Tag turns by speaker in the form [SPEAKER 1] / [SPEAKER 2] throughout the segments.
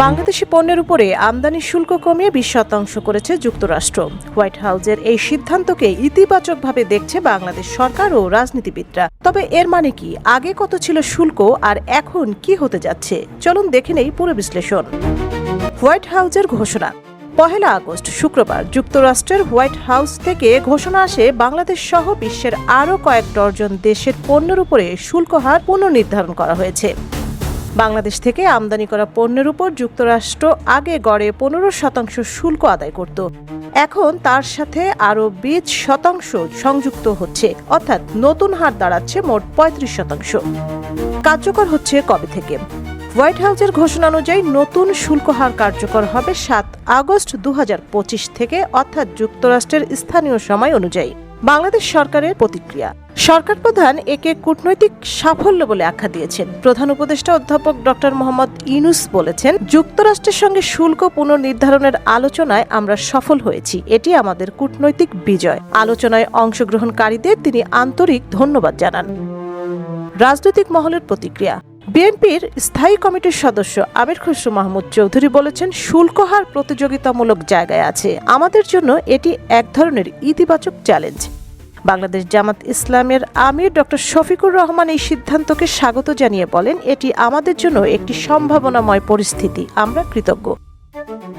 [SPEAKER 1] বাংলাদেশি পণ্যের উপরে আমদানি শুল্ক কমিয়ে 20% করেছে যুক্তরাষ্ট্র। হোয়াইট হাউসের এই সিদ্ধান্তকে ইতিবাচকভাবে দেখছে বাংলাদেশ সরকার ও রাজনীতিবিদরা। তবে এর মানে কি? আগে কত ছিল শুল্ক আর এখন কি হতে যাচ্ছে? চলুন দেখে নেই পুরো বিশ্লেষণ। হোয়াইট হাউসের ঘোষণা। 1 আগস্ট শুক্রবার যুক্তরাষ্ট্রের হোয়াইট হাউস থেকে ঘোষণা আসে বাংলাদেশ সহ বিশ্বের আরও কয়েক ডজন দেশের পণ্যের উপরে শুল্ক হার পুনর্নির্ধারণ করা হয়েছে। বাংলাদেশ থেকে আমদানি করা পণ্যের উপর যুক্তরাষ্ট্র আগে গড়ে 15% শুল্ক আদায় করত। এখন তার সাথে আরও 20% সংযুক্ত হচ্ছে, অর্থাৎ নতুন হার দাঁড়াচ্ছে মোট 35%। কার্যকর হচ্ছে কবে থেকে? হোয়াইট হাউসের ঘোষণা অনুযায়ী নতুন শুল্ক হার কার্যকর হবে 7 আগস্ট 2025 থেকে, অর্থাৎ যুক্তরাষ্ট্রের স্থানীয় সময় অনুযায়ী। বাংলাদেশ সরকারের প্রতিক্রিয়া। সরকার প্রধান একে কূটনৈতিক সাফল্য বলে আখ্যা দিয়েছেন। প্রধান উপদেষ্টা অধ্যাপক ডক্টর মোহাম্মদ ইউনূস বলেছেন, যুক্তরাষ্ট্রের সঙ্গে শুল্ক পুনর্নির্ধারণের আলোচনায় আমরা সফল হয়েছি। এটি আমাদের কূটনৈতিক বিজয়। আলোচনায় অংশগ্রহণকারীদের তিনি আন্তরিক ধন্যবাদ জানান। রাজনৈতিক মহলের প্রতিক্রিয়া। বিএনপির স্থায়ী কমিটির সদস্য আমির খসরু মাহমুদ চৌধুরী বলেছেন, শুল্ক হার প্রতিযোগিতামূলক জায়গায় আছে। আমাদের জন্য এটি এক ধরনের ইতিবাচক চ্যালেঞ্জ। বাংলাদেশ জামাত ইসলামের আমির ডক্টর শফিকুর রহমান এই সিদ্ধান্তকে স্বাগত জানিয়ে বলেন, এটি আমাদের জন্য একটি সম্ভাবনাময় পরিস্থিতি। আমরা কৃতজ্ঞ।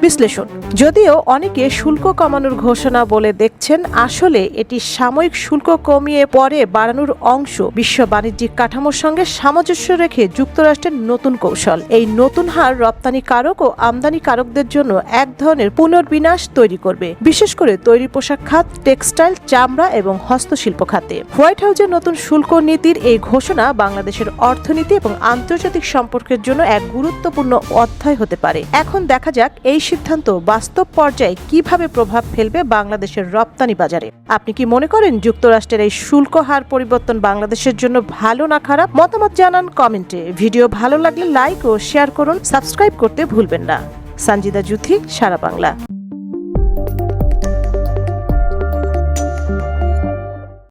[SPEAKER 1] বিশ্লেষণ। যদিও অনেকে শুল্ক কমানোর ঘোষণা বলে দেখছেন, আসলে এটি সাময়িক শুল্ক কমিয়ে পরে বাড়ানোর অংশ। বিশ্ব বাণিজ্যিক কাঠামোর সঙ্গে সামঞ্জস্য রেখে যুক্তরাষ্ট্রের নতুন কৌশল। এই নতুন হার রপ্তানিকারক ও আমদানিকারকদের জন্য এক ধরনের পুনর্বিন্যাস তৈরি করবে, বিশেষ করে তৈরি পোশাক খাত, টেক্সটাইল, চামড়া এবং হস্তশিল্প খাতে। হোয়াইট হাউসের নতুন শুল্ক নীতির এই ঘোষণা বাংলাদেশের অর্থনীতি এবং আন্তর্জাতিক সম্পর্কের জন্য এক গুরুত্বপূর্ণ অধ্যায় হতে পারে। এখন দেখা যাক এই সিদ্ধান্ত বাস্তব পর্যায়ে কিভাবে প্রভাব ফেলবে বাংলাদেশের রপ্তানি বাজারে। আপনি কি মনে করেন যুক্তরাষ্ট্রের এই শুল্ক হার পরিবর্তন বাংলাদেশের জন্য ভালো না খারাপ? মতামত জানান কমেন্টে। ভিডিও ভালো লাগলে লাইক ও শেয়ার করুন। সাবস্ক্রাইব করতে ভুলবেন না। সঞ্জিদা জুথি, সারা বাংলা।